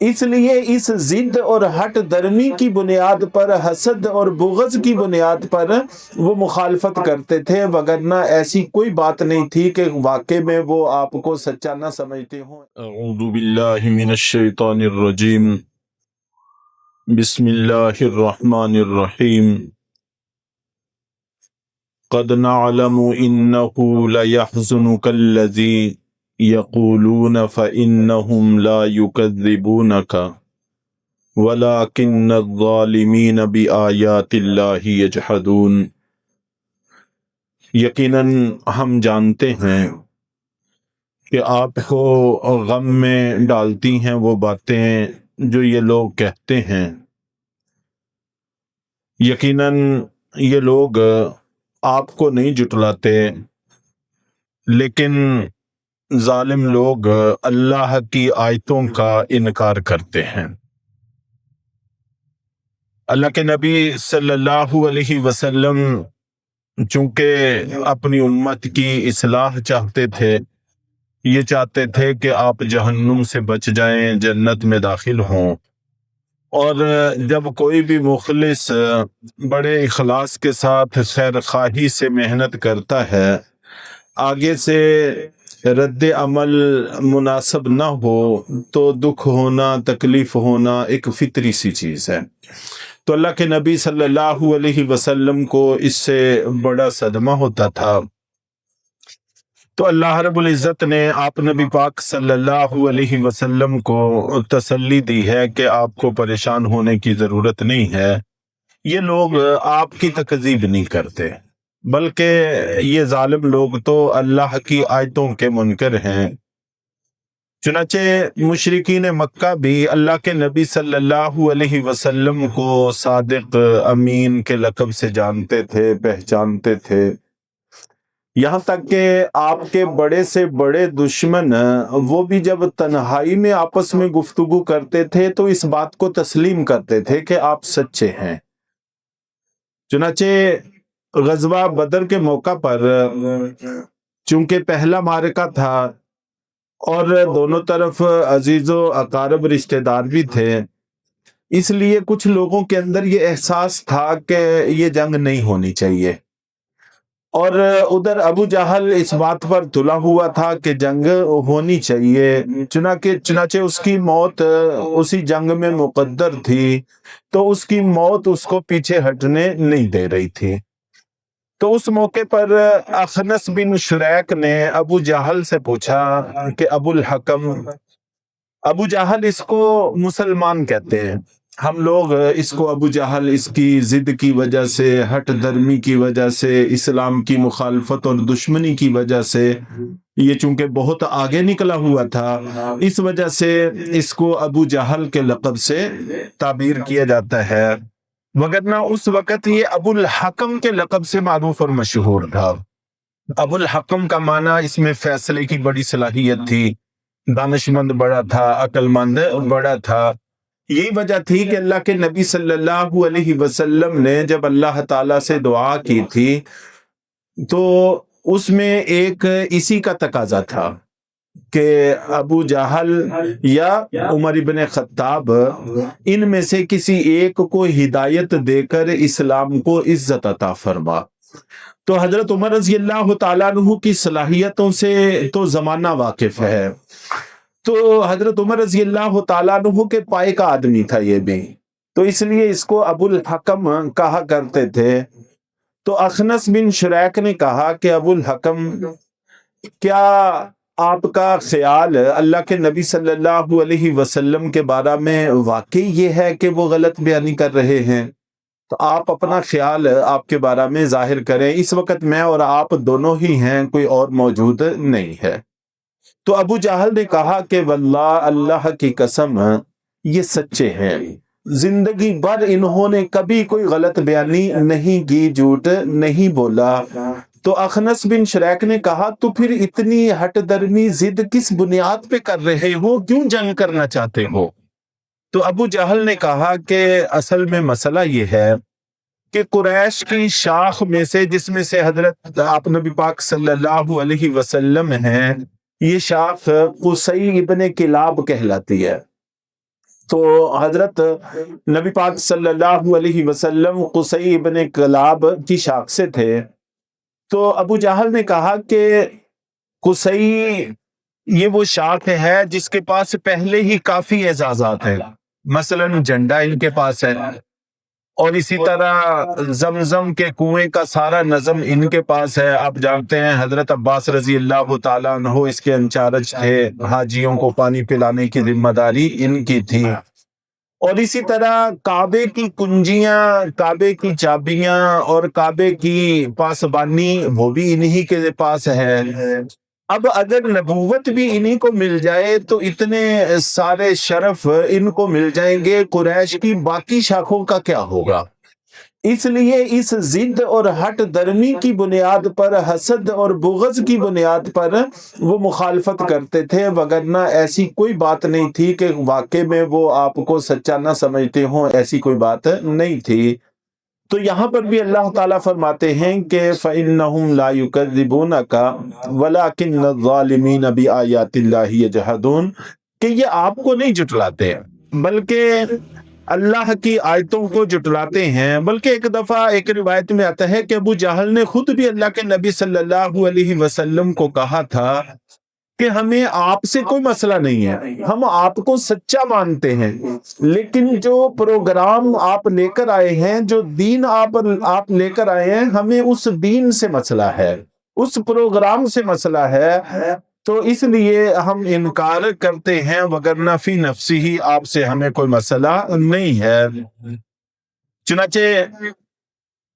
اس لیے اس ضد اور ہٹ درمی کی بنیاد پر، حسد اور بغض کی بنیاد پر وہ مخالفت کرتے تھے، وگرنہ ایسی کوئی بات نہیں تھی کہ واقع میں وہ آپ کو سچا نہ سمجھتے ہوں۔ اعوذ باللہ من الشیطان الرجیم، بسم اللہ الرحمن الرحیم۔ قد نعلم انہ لیحزنک الذی یقولون فإنہم لا یکذبونک وَلَٰكِنَّ الظَّالِمِينَ بِآيَاتِ اللَّهِ يَجْحَدُونَ۔ یقیناً ہم جانتے ہیں کہ آپ کو غم میں ڈالتی ہیں وہ باتیں جو یہ لوگ کہتے ہیں۔ یقیناً یہ لوگ آپ کو نہیں جھٹلاتے، لیکن ظالم لوگ اللہ کی آیتوں کا انکار کرتے ہیں۔ اللہ کے نبی صلی اللہ علیہ وسلم چونکہ اپنی امت کی اصلاح چاہتے تھے، یہ چاہتے تھے کہ آپ جہنم سے بچ جائیں، جنت میں داخل ہوں، اور جب کوئی بھی مخلص بڑے اخلاص کے ساتھ خیر خواہی سے محنت کرتا ہے، آگے سے رد عمل مناسب نہ ہو تو دکھ ہونا، تکلیف ہونا ایک فطری سی چیز ہے۔ تو اللہ کے نبی صلی اللہ علیہ وسلم کو اس سے بڑا صدمہ ہوتا تھا۔ تو اللہ رب العزت نے آپ نبی پاک صلی اللہ علیہ وسلم کو تسلی دی ہے کہ آپ کو پریشان ہونے کی ضرورت نہیں ہے، یہ لوگ آپ کی تکذیب نہیں کرتے، بلکہ یہ ظالم لوگ تو اللہ کی آیتوں کے منکر ہیں۔ چنانچہ مشرکین مکہ بھی اللہ کے نبی صلی اللہ علیہ وسلم کو صادق امین کے لقب سے جانتے تھے، پہچانتے تھے، یہاں تک کہ آپ کے بڑے سے بڑے دشمن وہ بھی جب تنہائی میں آپس میں گفتگو کرتے تھے تو اس بات کو تسلیم کرتے تھے کہ آپ سچے ہیں۔ چنانچہ غزوہ بدر کے موقع پر چونکہ پہلا معرکہ تھا اور دونوں طرف عزیز و اقارب رشتہ دار بھی تھے، اس لیے کچھ لوگوں کے اندر یہ احساس تھا کہ یہ جنگ نہیں ہونی چاہیے، اور ادھر ابو جہل اس بات پر تلا ہوا تھا کہ جنگ ہونی چاہیے، چنانچہ اس کی موت اسی جنگ میں مقدر تھی، تو اس کی موت اس کو پیچھے ہٹنے نہیں دے رہی تھی۔ تو اس موقع پر اخنس بن شریک نے ابو جہل سے پوچھا کہ ابو الحکم، ابو جہل اس کو مسلمان کہتے ہیں، ہم لوگ اس کو ابو جہل اس کی ضد کی وجہ سے، ہٹ درمی کی وجہ سے، اسلام کی مخالفت اور دشمنی کی وجہ سے، یہ چونکہ بہت آگے نکلا ہوا تھا، اس وجہ سے اس کو ابو جہل کے لقب سے تعبیر کیا جاتا ہے، وگرنہ اس وقت یہ ابو الحکم کے لقب سے معروف اور مشہور تھا۔ ابو الحکم کا معنی اس میں فیصلے کی بڑی صلاحیت تھی، دانشمند بڑا تھا، عقل مند بڑا تھا۔ یہی وجہ تھی کہ اللہ کے نبی صلی اللہ علیہ وسلم نے جب اللہ تعالیٰ سے دعا کی تھی تو اس میں ایک اسی کا تقاضا تھا کہ ابو جہل یا عمر ابن خطاب ان میں سے کسی ایک کو ہدایت دے کر اسلام کو عزت عطا فرما۔ تو حضرت عمر رضی اللہ تعالیٰ عنہ کی صلاحیتوں سے تو زمانہ واقف ہے، تو حضرت عمر رضی اللہ تعالیٰ عنہ کے پائے کا آدمی تھا یہ بھی، تو اس لیے اس کو ابو الحکم کہا کرتے تھے۔ تو اخنس بن شریک نے کہا کہ ابو الحکم، کیا آپ کا خیال اللہ کے نبی صلی اللہ علیہ وسلم کے بارے میں واقعی یہ ہے کہ وہ غلط بیانی کر رہے ہیں؟ تو آپ اپنا خیال آپ کے بارے میں ظاہر کریں، اس وقت میں اور آپ دونوں ہی ہیں، کوئی اور موجود نہیں ہے۔ تو ابو جہل نے کہا کہ واللہ، اللہ کی قسم، یہ سچے ہیں، زندگی بھر انہوں نے کبھی کوئی غلط بیانی نہیں کی، جھوٹ نہیں بولا۔ تو اخنس بن شریک نے کہا تو پھر اتنی ہٹ درمی ضد کس بنیاد پہ کر رہے ہو، کیوں جنگ کرنا چاہتے ہو؟ تو ابو جہل نے کہا کہ اصل میں مسئلہ یہ ہے کہ قریش کی شاخ میں سے، جس میں سے حضرت آپ نبی پاک صلی اللہ علیہ وسلم ہیں، یہ شاخ قصی ابن کلاب کہلاتی ہے۔ تو حضرت نبی پاک صلی اللہ علیہ وسلم قصی ابن کلاب کی شاخ سے تھے. تو ابو جہل نے کہا کہ قصی یہ وہ شاخ ہے جس کے پاس پہلے ہی کافی اعزازات ہیں، مثلا جھنڈا ان کے پاس ہے، اور اسی طرح زمزم کے کنویں کا سارا نظم ان کے پاس ہے. آپ جانتے ہیں حضرت عباس رضی اللہ تعالیٰ عنہ اس کے انچارج تھے، حاجیوں کو پانی پلانے کی ذمہ داری ان کی تھی. اور اسی طرح کعبے کی کنجیاں، کعبے کی چابیاں اور کعبے کی پاسبانی وہ بھی انہی کے پاس ہے. اب اگر نبوت بھی انہی کو مل جائے تو اتنے سارے شرف ان کو مل جائیں گے، قریش کی باقی شاخوں کا کیا ہوگا؟ اس لیے اس ضد اور ہٹ درمی کی بنیاد پر، حسد اور بغض کی بنیاد پر وہ مخالفت کرتے تھے، وگرنہ ایسی کوئی بات نہیں تھی کہ واقع میں وہ آپ کو سچا نہ سمجھتے ہوں، ایسی کوئی بات نہیں تھی. تو یہاں پر بھی اللہ تعالیٰ فرماتے ہیں کہ فَإِنَّهُمْ لَا يُكَذِّبُونَكَ وَلَكِنَّ الظَّالِمِينَ بِآيَاتِ اللَّهِ يَجْحَدُونَ، کہ یہ آپ کو نہیں جھٹلاتے بلکہ اللہ کی آیتوں کو جھٹلاتے ہیں. بلکہ ایک دفعہ ایک روایت میں آتا ہے کہ ابو جہل نے خود بھی اللہ کے نبی صلی اللہ علیہ وسلم کو کہا تھا کہ ہمیں آپ سے کوئی مسئلہ نہیں ہے، ہم آپ کو سچا مانتے ہیں، لیکن جو پروگرام آپ لے کر آئے ہیں، جو دین آپ لے کر آئے ہیں، ہمیں اس دین سے مسئلہ ہے، اس پروگرام سے مسئلہ ہے. تو اس لیے ہم انکار کرتے ہیں، وگرنہ فی نفسی ہی آپ سے ہمیں کوئی مسئلہ نہیں ہے. چنانچہ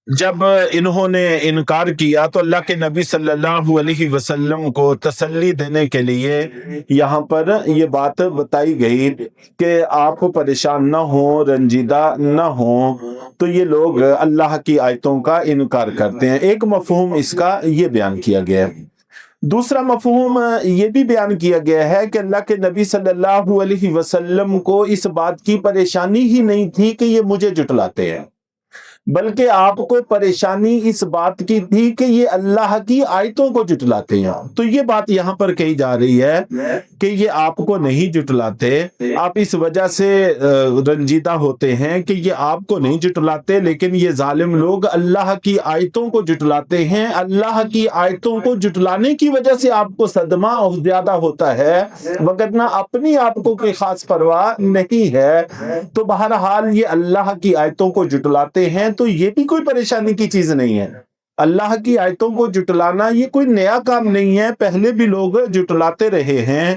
جب انہوں نے انکار کیا تو اللہ کے نبی صلی اللہ علیہ وسلم کو تسلی دینے کے لیے یہاں پر یہ بات بتائی گئی کہ آپ پریشان نہ ہوں، رنجیدہ نہ ہوں. تو یہ لوگ اللہ کی آیتوں کا انکار کرتے ہیں. ایک مفہوم اس کا یہ بیان کیا گیا ہے. دوسرا مفہوم یہ بھی بیان کیا گیا ہے کہ اللہ کے نبی صلی اللہ علیہ وسلم کو اس بات کی پریشانی ہی نہیں تھی کہ یہ مجھے جھٹلاتے ہیں، بلکہ آپ کو پریشانی اس بات کی تھی کہ یہ اللہ کی آیتوں کو جھٹلاتے ہیں. تو یہ بات یہاں پر کہی جا رہی ہے کہ یہ آپ کو نہیں جھٹلاتے، آپ اس وجہ سے رنجیدہ ہوتے ہیں کہ یہ آپ کو نہیں جھٹلاتے، لیکن یہ ظالم لوگ اللہ کی آیتوں کو جھٹلاتے ہیں. اللہ کی آیتوں کو جھٹلانے کی وجہ سے آپ کو صدمہ اور زیادہ ہوتا ہے، وگرنہ اپنی آپ کو کوئی خاص پرواہ نہیں ہے. تو بہرحال یہ اللہ کی آیتوں کو جھٹلاتے ہیں، تو یہ بھی کوئی پریشانی کی چیز نہیں ہے. اللہ کی آیتوں کو جھٹلانا یہ کوئی نیا کام نہیں ہے، پہلے بھی لوگ جھٹلاتے رہے ہیں.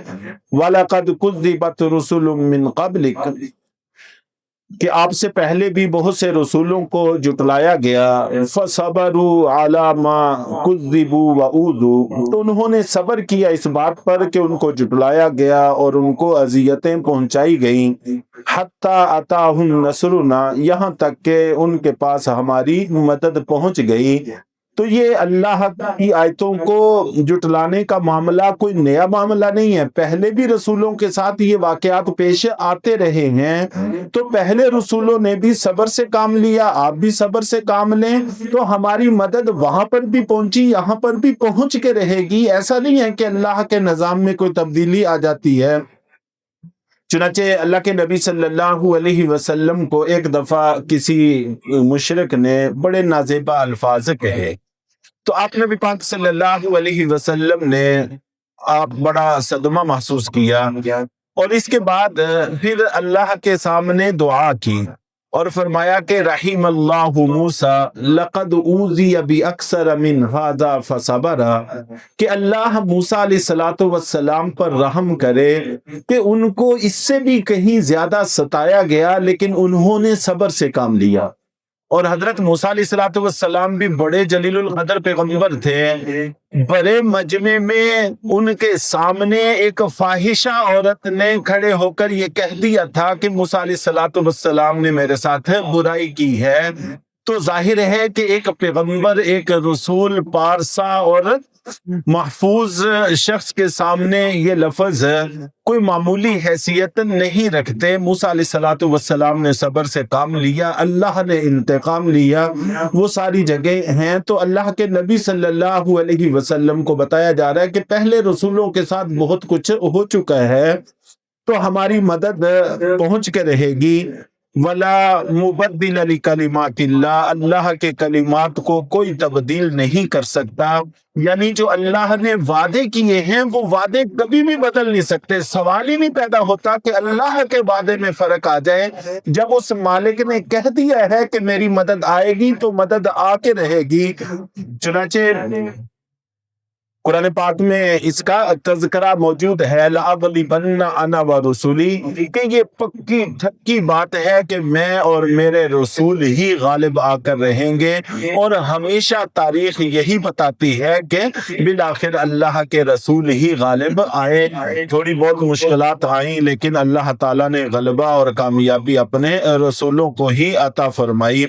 وَلَقَدْ كُذِّبَتْ رُسُلٌ مِّن قَبْلِكَ، کہ آپ سے پہلے بھی بہت سے رسولوں کو جھٹلایا گیا. فَصَبَرُوا عَلَى مَا كُذِّبُوا وَأُوذُوا، تو انہوں نے صبر کیا اس بات پر کہ ان کو جھٹلایا گیا اور ان کو اذیتیں پہنچائی گئیں. حَتَّى أَتَاهُمْ نَصْرُنَا، یہاں تک کہ ان کے پاس ہماری مدد پہنچ گئی. تو یہ اللہ کی آیتوں کو جھٹلانے کا معاملہ کوئی نیا معاملہ نہیں ہے، پہلے بھی رسولوں کے ساتھ یہ واقعات پیش آتے رہے ہیں. تو پہلے رسولوں نے بھی صبر سے کام لیا، آپ بھی صبر سے کام لیں، تو ہماری مدد وہاں پر بھی پہنچی، یہاں پر بھی پہنچ کے رہے گی. ایسا نہیں ہے کہ اللہ کے نظام میں کوئی تبدیلی آ جاتی ہے. چنانچہ اللہ کے نبی صلی اللہ علیہ وسلم کو ایک دفعہ کسی مشرک نے بڑے نازیبا الفاظ کہے، تو آپ نبی پاک صلی اللہ علیہ وسلم نے آپ بڑا صدمہ محسوس کیا، اور اس کے بعد پھر اللہ کے سامنے دعا کی اور فرمایا کہ رحم اللہ موسیٰ لقد اوذی باکثر من ھذا فصبر، کہ اللہ موسیٰ علیہ السلام پر رحم کرے کہ ان کو اس سے بھی کہیں زیادہ ستایا گیا، لیکن انہوں نے صبر سے کام لیا. اور حضرت موسیٰ علیہ السلام بھی بڑے جلیل القدر پیغمبر تھے. بڑے مجمع میں ان کے سامنے ایک فاحشہ عورت نے کھڑے ہو کر یہ کہہ دیا تھا کہ موسیٰ علیہ السلام نے میرے ساتھ برائی کی ہے. تو ظاہر ہے کہ ایک پیغمبر، ایک رسول پارسا اور محفوظ شخص کے سامنے یہ لفظ کوئی معمولی حیثیت نہیں رکھتے. موسیٰ علیہ السلام نے صبر سے کام لیا، اللہ نے انتقام لیا، وہ ساری جگہ ہیں. تو اللہ کے نبی صلی اللہ علیہ وسلم کو بتایا جا رہا ہے کہ پہلے رسولوں کے ساتھ بہت کچھ ہو چکا ہے، تو ہماری مدد پہنچ کے رہے گی۔ ولا مبدل لکلمات اللہ، اللہ کے کلمات کو کوئی تبدیل نہیں کر سکتا، یعنی جو اللہ نے وعدے کیے ہیں وہ وعدے کبھی بھی بدل نہیں سکتے۔ سوال ہی نہیں پیدا ہوتا کہ اللہ کے وعدے میں فرق آ جائے۔ جب اس مالک نے کہہ دیا ہے کہ میری مدد آئے گی تو مدد آ کے رہے گی۔ چنانچہ قرآن پاک میں اس کا تذکرہ موجود ہے، لَأَغْلِبَنَّ أَنَا وَرُسُلِي، کہ یہ پکی ٹھکی بات ہے کہ میں اور میرے رسول ہی غالب آ کر رہیں گے، اور ہمیشہ تاریخ یہی بتاتی ہے کہ بالآخر اللہ کے رسول ہی غالب آئے۔ تھوڑی بہت مشکلات آئیں لیکن اللہ تعالیٰ نے غلبہ اور کامیابی اپنے رسولوں کو ہی عطا فرمائی۔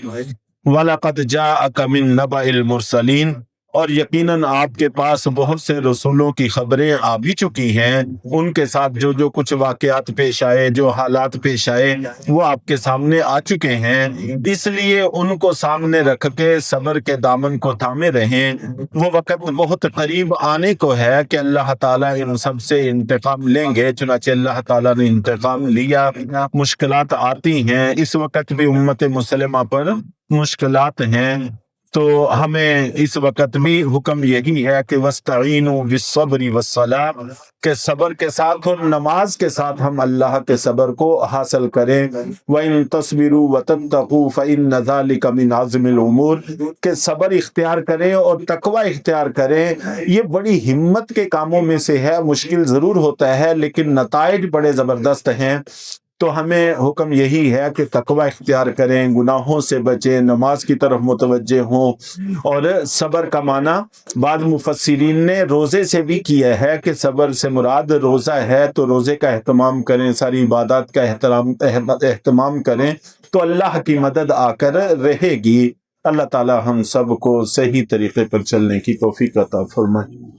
وَلَقَدْ جَاءَكَ مِن نَبَإِ الْمُرْسَلِينَ، اور یقیناً آپ کے پاس بہت سے رسولوں کی خبریں آ بھی چکی ہیں، ان کے ساتھ جو جو کچھ واقعات پیش آئے، جو حالات پیش آئے وہ آپ کے سامنے آ چکے ہیں، اس لیے ان کو سامنے رکھ کے صبر کے دامن کو تھامے رہیں۔ وہ وقت بہت قریب آنے کو ہے کہ اللہ تعالیٰ ان سب سے انتقام لیں گے، چنانچہ اللہ تعالیٰ نے انتقام لیا۔ مشکلات آتی ہیں، اس وقت بھی امت مسلمہ پر مشکلات ہیں، تو ہمیں اس وقت بھی حکم یہی ہے کہ وَاسْتَعِينُوا بِالصَّبْرِ وَالصَّلَاةِ، کہ صبر کے ساتھ اور نماز کے ساتھ ہم اللہ کے صبر کو حاصل کریں۔ وَإِن تَصْبِرُوا وَتَتَّقُوا فَإِنَّ ذَلِكَ مِنْ عَزْمِ الْأُمُورِ، کہ صبر اختیار کریں اور تقوی اختیار کریں، یہ بڑی ہمت کے کاموں میں سے ہے۔ مشکل ضرور ہوتا ہے لیکن نتائج بڑے زبردست ہیں۔ تو ہمیں حکم یہی ہے کہ تقوی اختیار کریں، گناہوں سے بچیں، نماز کی طرف متوجہ ہوں۔ اور صبر کا معنی بعض مفسرین نے روزے سے بھی کیا ہے کہ صبر سے مراد روزہ ہے، تو روزے کا اہتمام کریں، ساری عبادات کا اہتمام کریں تو اللہ کی مدد آ کر رہے گی۔ اللہ تعالی ہم سب کو صحیح طریقے پر چلنے کی توفیق عطا فرمائے۔